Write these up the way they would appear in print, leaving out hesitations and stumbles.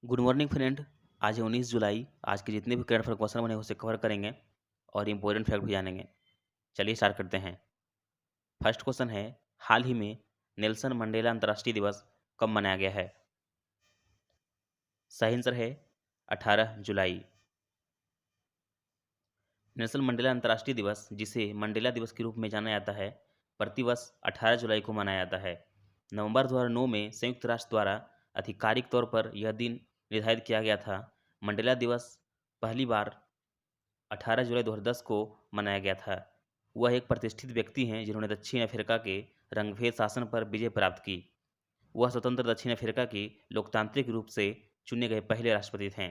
Good morning friend. आज है 19 जुलाई। आज के जितने भी करंट अफेयर क्वेश्चन बने उसे कवर करेंगे और इम्पोर्टेंट फैक्ट भी जानेंगे। चलिए स्टार्ट करते हैं। फर्स्ट क्वेश्चन है, हाल ही में नेल्सन मंडेला अंतर्राष्ट्रीय दिवस कब मनाया गया है? सही आंसर है 18 जुलाई। नेल्सन मंडेला अंतर्राष्ट्रीय दिवस, जिसे मंडेला दिवस के रूप में जाना जाता है, प्रतिवर्ष 18 जुलाई को मनाया जाता है। नवंबर 2009 में संयुक्त राष्ट्र द्वारा आधिकारिक तौर पर यह दिन निर्धारित किया गया था। मंडेला दिवस पहली बार 18 जुलाई 2010 को मनाया गया था। वह एक प्रतिष्ठित व्यक्ति हैं जिन्होंने दक्षिण अफ्रीका के रंगभेद शासन पर विजय प्राप्त की। वह स्वतंत्र दक्षिण अफ्रीका के लोकतांत्रिक रूप से चुने गए पहले राष्ट्रपति थे।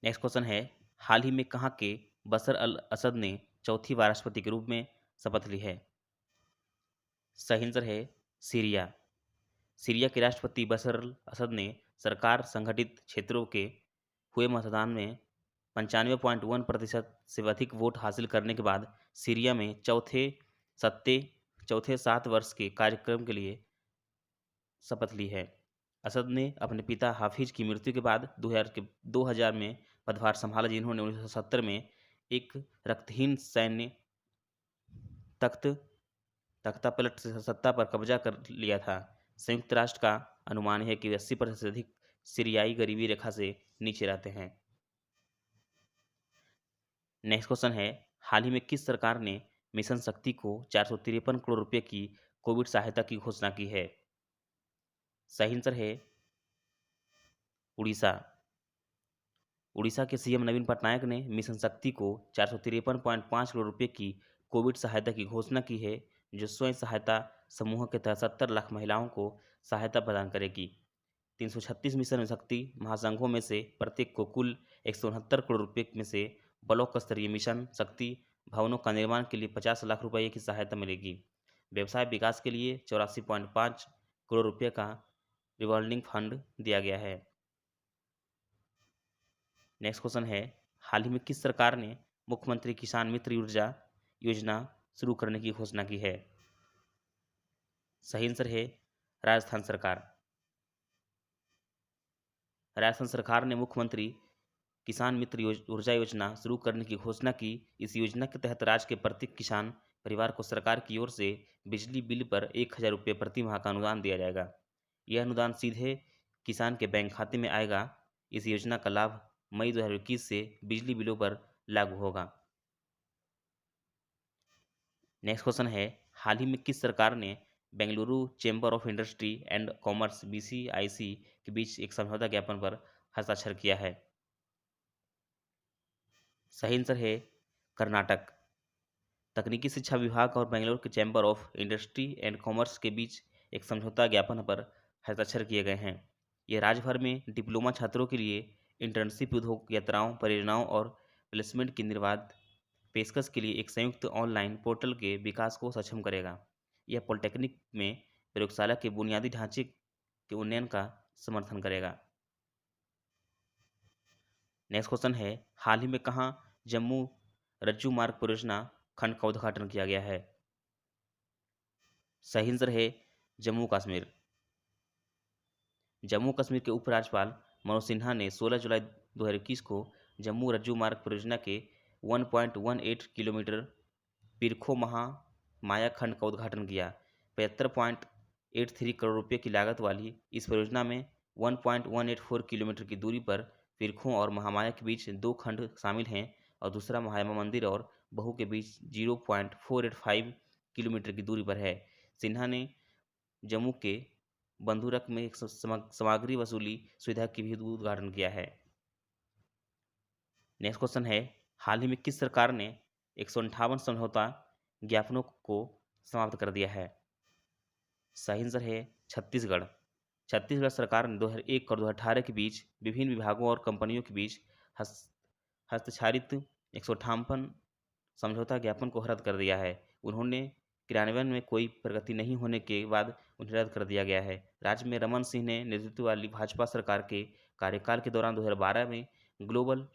नेक्स्ट क्वेश्चन है, हाल ही में कहाँ के बशर अल असद ने चौथी बार राष्ट्रपति के रूप में शपथ ली है? सही आंसर है सीरिया। सीरिया के राष्ट्रपति बशर अल असद ने सरकार संगठित क्षेत्रों के हुए मतदान में 95.1% से अधिक वोट हासिल करने के बाद सीरिया में चौथे 7 वर्ष के कार्यक्रम के लिए शपथ ली है। असद ने अपने पिता हाफिज की मृत्यु के बाद 2000 में पदभार संभाला, जिन्होंने 1970 में एक रक्तहीन सैन्य तख्त तख्तापलट से सत्ता पर कब्जा कर लिया था। संयुक्त राष्ट्र का अनुमान है कि 80% से अधिक सीरियाई गरीबी रेखा से नीचे रहते हैं। नेक्स्ट क्वेश्चन है, हाल ही में किस सरकार ने मिशन शक्ति को 453 करोड़ रुपए की कोविड सहायता की घोषणा की है? सही आंसर है उड़ीसा। उड़ीसा के सीएम नवीन पटनायक ने मिशन शक्ति को 453.5 करोड़ रुपए की कोविड सहायता की घोषणा की है, जो स्वयं सहायता समूह के तहत 70 लाख महिलाओं को सहायता प्रदान करेगी। 336 मिशन शक्ति महासंघों में से प्रत्येक को कुल 169 करोड़ रुपए में से ब्लॉक स्तरीय मिशन शक्ति भवनों का निर्माण के लिए 50 लाख रुपए की सहायता मिलेगी। व्यवसाय विकास के लिए 84.5 करोड़ रुपए का रिवॉल्विंग फंड दिया गया है। नेक्स्ट क्वेश्चन है, हाल ही में किस सरकार ने मुख्यमंत्री किसान मित्र ऊर्जा योजना शुरू करने की घोषणा की है? सही आंसर है राजस्थान सरकार। राजस्थान सरकार ने मुख्यमंत्री किसान मित्र ऊर्जा योजना शुरू करने की घोषणा की। इस योजना के तहत राज्य के प्रत्येक किसान परिवार को सरकार की ओर से बिजली बिल पर 1000 रुपये प्रति माह का अनुदान दिया जाएगा। यह अनुदान सीधे किसान के बैंक खाते में आएगा। इस योजना का लाभ मई 2021 से बिजली बिलों पर लागू होगा। नेक्स्ट क्वेश्चन है, हाल ही में किस सरकार ने Bengaluru chamber of industry and commerce BCIC के बीच एक समझौता ज्ञापन पर हस्ताक्षर किया है? सही आंसर है कर्नाटक। तकनीकी शिक्षा विभाग और बेंगलुरु के chamber of industry and commerce के बीच एक समझौता ज्ञापन पर हस्ताक्षर किए गए हैं। यह राज्य भर में डिप्लोमा छात्रों के लिए इंटर्नशिप, उद्योग यात्राओं, परियोजनाओं और प्लेसमेंट की निर्बाध पेशकश के लिए एक संयुक्त ऑनलाइन पोर्टल के विकास को सक्षम करेगा। यह पॉलिटेक्निक में प्रयोगशाला के बुनियादी ढांचे के उन्नयन का समर्थन करेगा। नेक्स्ट क्वेश्चन है, हाल ही में कहाँ जम्मू रज्जू मार्ग परियोजना खंड का उद्घाटन किया गया है? सही आंसर है जम्मू कश्मीर। जम्मू कश्मीर के उपराज्यपाल मनोज सिन्हा ने 16 जुलाई 2021 को जम्मू रज्जू मार्ग परियोजना के 1.18 किलोमीटर पीरखो माया खंड का उद्घाटन किया। 75.83 करोड़ रुपए की लागत वाली इस परियोजना में 1.184 किलोमीटर की दूरी पर पीरखो और महामाया के बीच 2 खंड शामिल हैं और दूसरा महामाया मंदिर और बहू के बीच 0.485 किलोमीटर की दूरी पर है। सिन्हा ने जम्मू के बंधुरक में एक सामग्री वसूली सुविधा की भी उद्घाटन किया है। नेक्स्ट क्वेश्चन है, हाल ही में किस सरकार ने 158 समझौता ज्ञापनों को समाप्त कर दिया है? सही आंसर है छत्तीसगढ़। छत्तीसगढ़ सरकार ने 2001 और 2018 के बीच विभिन्न विभागों और कंपनियों के बीच हस्ताक्षरित 158 समझौता ज्ञापन को रद्द कर दिया है। उन्होंने क्रियान्वयन में कोई प्रगति नहीं होने के बाद उन्हें रद्द कर दिया गया है। राज्य में रमन सिंह ने नेतृत्व वाली भाजपा सरकार के कार्यकाल के दौरान 2012 में ग्लोबल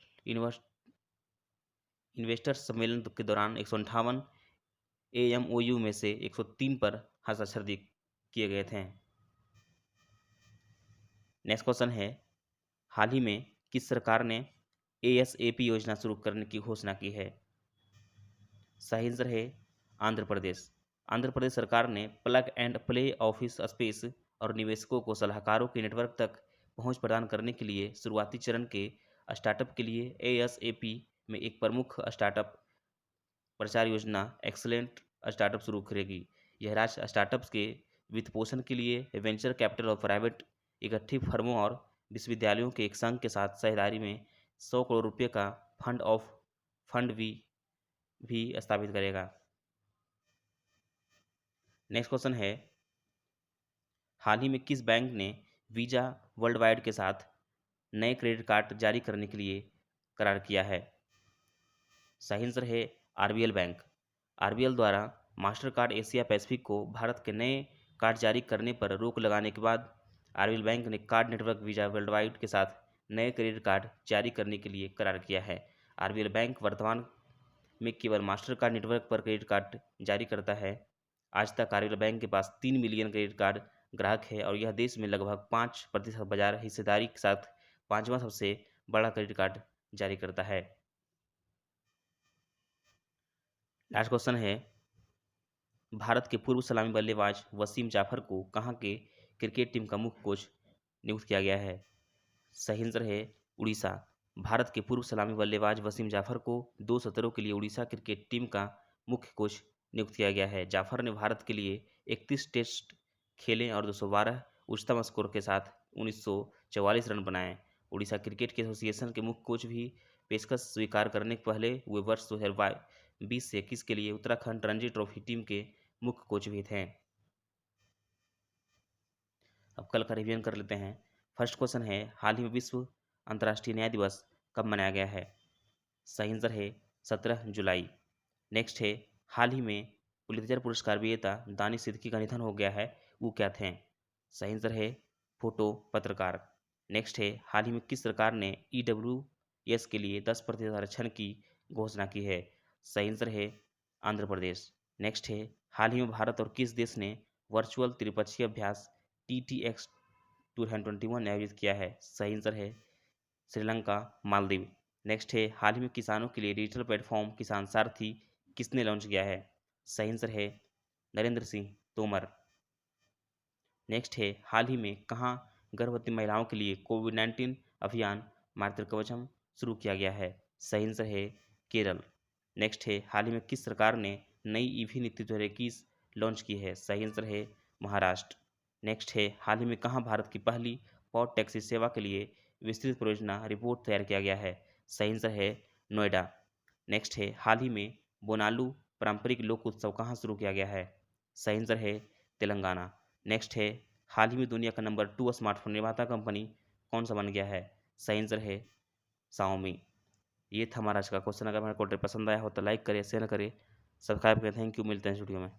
इन्वेस्टर्स सम्मेलन के दौरान 158 AMOU में से 103 पर हस्ताक्षर किए गए थे। नेक्स्ट क्वेश्चन है, हाल ही में किस सरकार ने ASAP योजना शुरू करने की घोषणा की है? सही आंसर है आंध्र प्रदेश। आंध्र प्रदेश सरकार ने plug and play office space और निवेशकों को सलाहकारों के नेटवर्क तक पहुंच प्रदान करने के लिए शुरुआती चरण के स्टार्टअप के लिए ASAP में एक प्रमुख स्टार्टअप प्रचार योजना एक्सलेंट स्टार्टअप शुरू करेगी। यह राज्य स्टार्टअप्स के वित्तपोषण के लिए वेंचर कैपिटल और प्राइवेट इक्विटी फर्मों और विश्वविद्यालयों के एक संघ के साथ साझेदारी में 100 करोड़ रुपये का फंड भी स्थापित करेगा। नेक्स्ट क्वेश्चन है, हाल ही में किस बैंक ने वीजा वर्ल्ड वाइड के साथ नए क्रेडिट कार्ड जारी करने के लिए करार किया है? सही आंसर है RBL बैंक। RBL द्वारा मास्टर कार्ड एशिया पैसिफिक को भारत के नए कार्ड जारी करने पर रोक लगाने के बाद RBL बैंक ने card network visa world wide के साथ नए क्रेडिट कार्ड जारी करने के लिए करार किया है। RBL बैंक वर्तमान में केवल मास्टर कार्ड नेटवर्क पर क्रेडिट कार्ड जारी करता है। आज तक RBL बैंक के पास 3 मिलियन क्रेडिट कार्ड ग्राहक है और यह देश में लगभग 5% बाजार हिस्सेदारी के साथ पांचवा सबसे बड़ा क्रेडिट कार्ड जारी करता है। लास्ट क्वेश्चन है, भारत के पूर्व सलामी बल्लेबाज वसीम जाफर को कहाँ के क्रिकेट टीम का मुख्य कोच नियुक्त किया गया है? सही आंसर है उड़ीसा। भारत के पूर्व सलामी बल्लेबाज वसीम जाफर को 2 सत्रों के लिए उड़ीसा क्रिकेट टीम का मुख्य कोच नियुक्त किया गया है। जाफर ने भारत के लिए 31 टेस्ट खेले और 212 उच्चतम स्कोर के साथ 1944 रन बनाए। उड़ीसा क्रिकेट के एसोसिएशन के मुख्य कोच भी पेशकश स्वीकार करने के पहले वे वर्ष 2020 से 21 के लिए उत्तराखंड रणजी ट्रॉफी टीम के मुख्य कोच भी थे। अब कल का रिवीजन कर लेते हैं। फर्स्ट क्वेश्चन है, हाल ही में विश्व अंतर्राष्ट्रीय न्याय दिवस कब मनाया गया है? सही आंसर है 17 जुलाई। नेक्स्ट है, हाल ही में पुलित्जर पुरस्कार विजेता दानिश सिद्दीकी का निधन हो गया है, वो क्या थे? सही आंसर है फोटो पत्रकार। नेक्स्ट है, हाल ही में किस सरकार ने EWS के लिए 10% आरक्षण की घोषणा की है? सही आंसर है आंध्र प्रदेश। नेक्स्ट है, हाल ही में भारत और किस देश ने वर्चुअल त्रिपक्षीय अभ्यास TTX 2021 आयोजित किया है? सही आंसर है श्रीलंका मालदीव। नेक्स्ट है, हाल ही में किसानों के लिए डिजिटल प्लेटफॉर्म किसान सारथी किसने लॉन्च किया है? सही आंसर है नरेंद्र सिंह तोमर। नेक्स्ट है, हाल ही में कहाँ गर्भवती महिलाओं के लिए कोविड-19 अभियान मातृकवचम शुरू किया गया है? सही आंसर है केरल। नेक्स्ट है, हाल ही में किस सरकार ने नई EV नीति 2021 लॉन्च की है? सही आंसर है महाराष्ट्र। नेक्स्ट है, हाल ही में कहाँ भारत की पहली पॉड टैक्सी सेवा के लिए विस्तृत परियोजना रिपोर्ट तैयार किया गया है? सही आंसर है नोएडा। नेक्स्ट है, हाल ही में बोनालू पारंपरिक लोक उत्सव कहाँ शुरू किया गया है? सही आंसर है तेलंगाना। नेक्स्ट है, हाल ही में दुनिया का नंबर 2 स्मार्टफोन निर्माता कंपनी कौन सा बन गया है? सही आंसर है Xiaomi। ये था हमारा आज का क्वेश्चन। अगर हमारा कंटेंट पसंद आया हो तो लाइक करें, शेयर करें, सब्सक्राइब करें। थैंक यू, मिलते हैं इस वीडियो में।